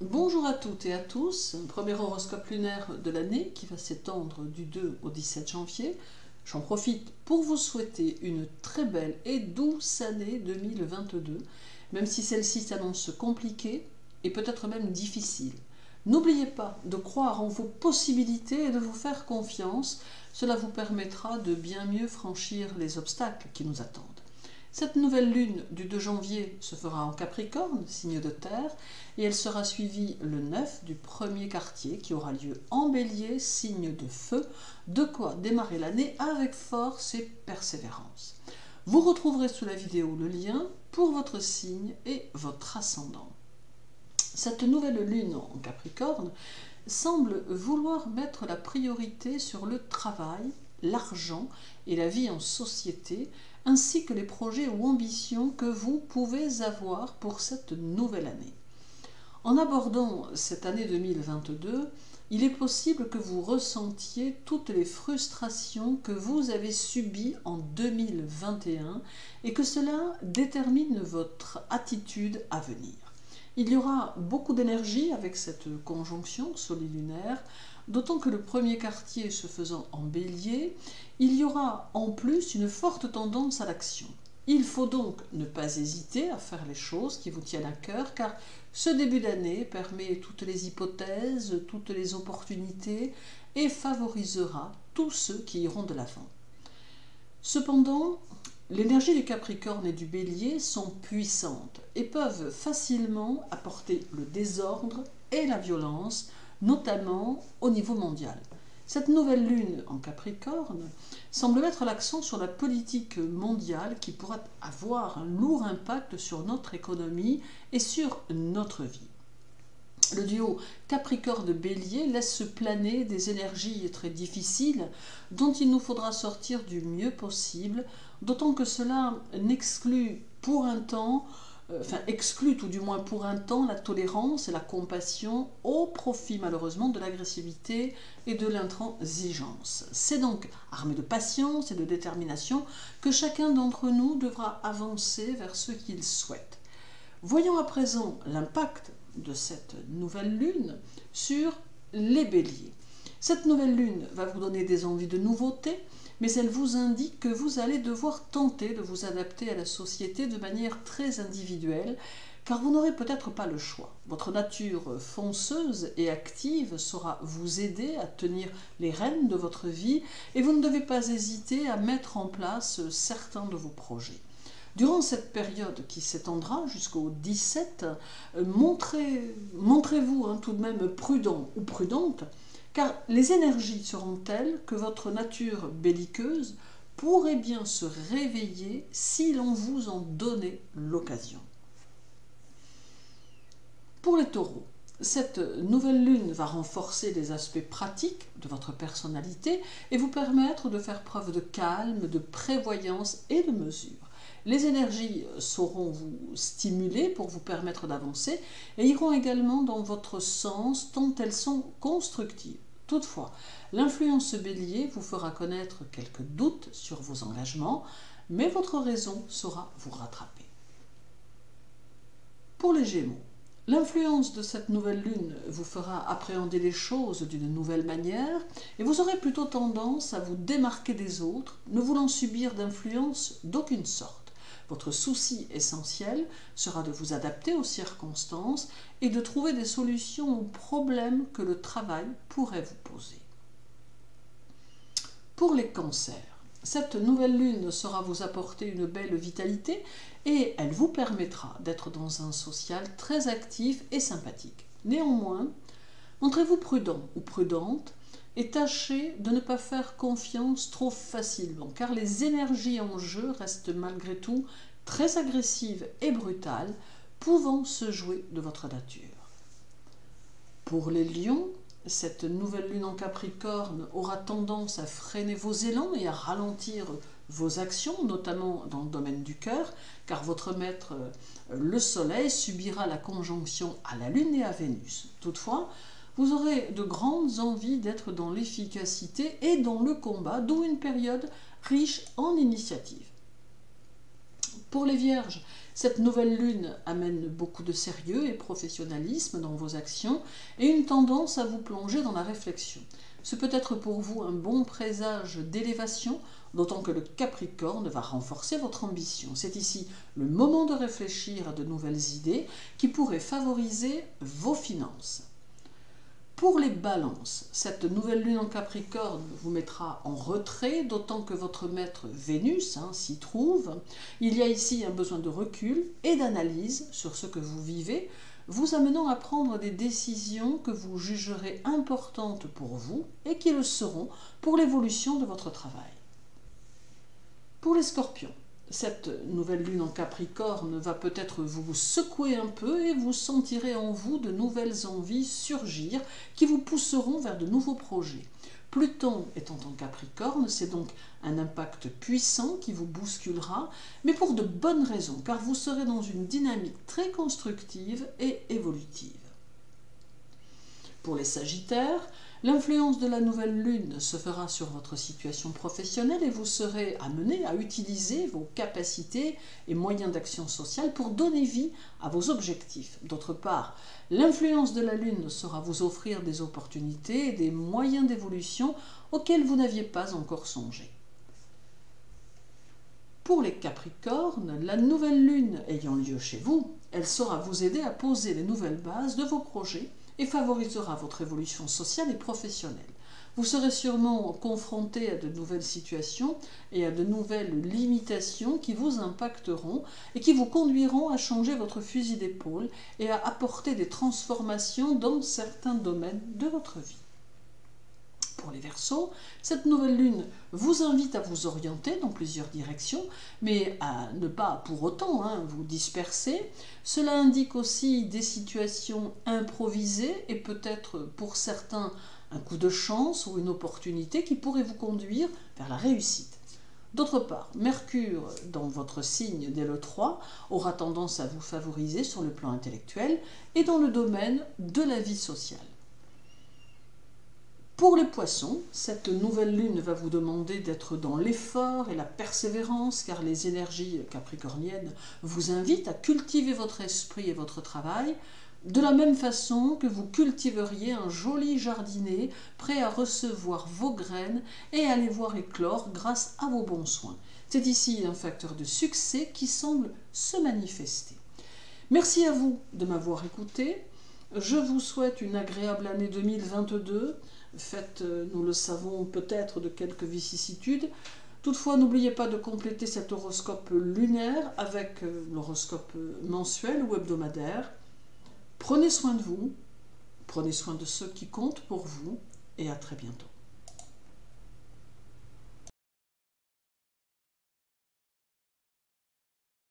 Bonjour à toutes et à tous, premier horoscope lunaire de l'année qui va s'étendre du 2 au 17 janvier. J'en profite pour vous souhaiter une très belle et douce année 2022, même si celle-ci s'annonce compliquée et peut-être même difficile. N'oubliez pas de croire en vos possibilités et de vous faire confiance, cela vous permettra de bien mieux franchir les obstacles qui nous attendent. Cette nouvelle lune du 2 janvier se fera en Capricorne, signe de terre, et elle sera suivie le 9 du premier quartier qui aura lieu en Bélier, signe de feu, de quoi démarrer l'année avec force et persévérance. Vous retrouverez sous la vidéo le lien pour votre signe et votre ascendant. Cette nouvelle lune en Capricorne semble vouloir mettre la priorité sur le travail, l'argent et la vie en société, ainsi que les projets ou ambitions que vous pouvez avoir pour cette nouvelle année. En abordant cette année 2022, il est possible que vous ressentiez toutes les frustrations que vous avez subies en 2021 et que cela détermine votre attitude à venir. Il y aura beaucoup d'énergie avec cette conjonction solilunaire, d'autant que le premier quartier se faisant en Bélier, il y aura en plus une forte tendance à l'action. Il faut donc ne pas hésiter à faire les choses qui vous tiennent à cœur, car ce début d'année permet toutes les hypothèses, toutes les opportunités et favorisera tous ceux qui iront de l'avant. Cependant, l'énergie du Capricorne et du Bélier sont puissantes et peuvent facilement apporter le désordre et la violence, notamment au niveau mondial. Cette nouvelle lune en Capricorne semble mettre l'accent sur la politique mondiale qui pourra avoir un lourd impact sur notre économie et sur notre vie. Le duo Capricorne-Bélier laisse planer des énergies très difficiles dont il nous faudra sortir du mieux possible, d'autant que cela n'exclut pour un temps, exclut tout du moins pour un temps la tolérance et la compassion au profit malheureusement de l'agressivité et de l'intransigeance. C'est donc armé de patience et de détermination que chacun d'entre nous devra avancer vers ce qu'il souhaite. Voyons à présent l'impact de cette nouvelle lune sur les béliers. Cette nouvelle lune va vous donner des envies de nouveautés, mais elle vous indique que vous allez devoir tenter de vous adapter à la société de manière très individuelle, car vous n'aurez peut-être pas le choix. Votre nature fonceuse et active saura vous aider à tenir les rênes de votre vie et vous ne devez pas hésiter à mettre en place certains de vos projets. Durant cette période qui s'étendra jusqu'au 17, montrez-vous tout de même prudent ou prudente, car les énergies seront telles que votre nature belliqueuse pourrait bien se réveiller si l'on vous en donnait l'occasion. Pour les taureaux, cette nouvelle lune va renforcer les aspects pratiques de votre personnalité et vous permettre de faire preuve de calme, de prévoyance et de mesure. Les énergies sauront vous stimuler pour vous permettre d'avancer et iront également dans votre sens tant elles sont constructives. Toutefois, l'influence bélier vous fera connaître quelques doutes sur vos engagements, mais votre raison saura vous rattraper. Pour les Gémeaux, l'influence de cette nouvelle lune vous fera appréhender les choses d'une nouvelle manière et vous aurez plutôt tendance à vous démarquer des autres, ne voulant subir d'influence d'aucune sorte. Votre souci essentiel sera de vous adapter aux circonstances et de trouver des solutions aux problèmes que le travail pourrait vous poser. Pour les cancers, cette nouvelle lune saura vous apporter une belle vitalité et elle vous permettra d'être dans un social très actif et sympathique. Néanmoins, montrez-vous prudent ou prudente et tâchez de ne pas faire confiance trop facilement, car les énergies en jeu restent malgré tout très agressives et brutales, pouvant se jouer de votre nature. Pour les lions, cette nouvelle lune en Capricorne aura tendance à freiner vos élans et à ralentir vos actions, notamment dans le domaine du cœur, car votre maître, le Soleil, subira la conjonction à la Lune et à Vénus. Toutefois, vous aurez de grandes envies d'être dans l'efficacité et dans le combat, d'où une période riche en initiatives. Pour les Vierges, cette nouvelle lune amène beaucoup de sérieux et professionnalisme dans vos actions et une tendance à vous plonger dans la réflexion. Ce peut être pour vous un bon présage d'élévation, d'autant que le Capricorne va renforcer votre ambition. C'est ici le moment de réfléchir à de nouvelles idées qui pourraient favoriser vos finances. Pour les balances, cette nouvelle lune en Capricorne vous mettra en retrait, d'autant que votre maître Vénus s'y trouve. Il y a ici un besoin de recul et d'analyse sur ce que vous vivez, vous amenant à prendre des décisions que vous jugerez importantes pour vous et qui le seront pour l'évolution de votre travail. Pour les Scorpions, cette nouvelle lune en Capricorne va peut-être vous secouer un peu et vous sentirez en vous de nouvelles envies surgir qui vous pousseront vers de nouveaux projets. Pluton étant en Capricorne, c'est donc un impact puissant qui vous bousculera, mais pour de bonnes raisons, car vous serez dans une dynamique très constructive et évolutive. Pour les Sagittaires, l'influence de la nouvelle lune se fera sur votre situation professionnelle et vous serez amené à utiliser vos capacités et moyens d'action sociale pour donner vie à vos objectifs. D'autre part, l'influence de la lune saura vous offrir des opportunités et des moyens d'évolution auxquels vous n'aviez pas encore songé. Pour les Capricornes, la nouvelle lune ayant lieu chez vous, elle saura vous aider à poser les nouvelles bases de vos projets et favorisera votre évolution sociale et professionnelle. Vous serez sûrement confronté à de nouvelles situations et à de nouvelles limitations qui vous impacteront et qui vous conduiront à changer votre fusil d'épaule et à apporter des transformations dans certains domaines de votre vie. Pour les Verseaux, cette nouvelle lune vous invite à vous orienter dans plusieurs directions, mais à ne pas pour autant vous disperser. Cela indique aussi des situations improvisées et peut-être pour certains un coup de chance ou une opportunité qui pourrait vous conduire vers la réussite. D'autre part, Mercure, dans votre signe dès le 3, aura tendance à vous favoriser sur le plan intellectuel et dans le domaine de la vie sociale. Pour les Poissons, cette nouvelle lune va vous demander d'être dans l'effort et la persévérance, car les énergies capricorniennes vous invitent à cultiver votre esprit et votre travail, de la même façon que vous cultiveriez un joli jardinet prêt à recevoir vos graines et à les voir éclore grâce à vos bons soins. C'est ici un facteur de succès qui semble se manifester. Merci à vous de m'avoir écouté. Je vous souhaite une agréable année 2022, faite, nous le savons, peut-être de quelques vicissitudes. Toutefois, n'oubliez pas de compléter cet horoscope lunaire avec l'horoscope mensuel ou hebdomadaire. Prenez soin de vous, prenez soin de ceux qui comptent pour vous et à très bientôt.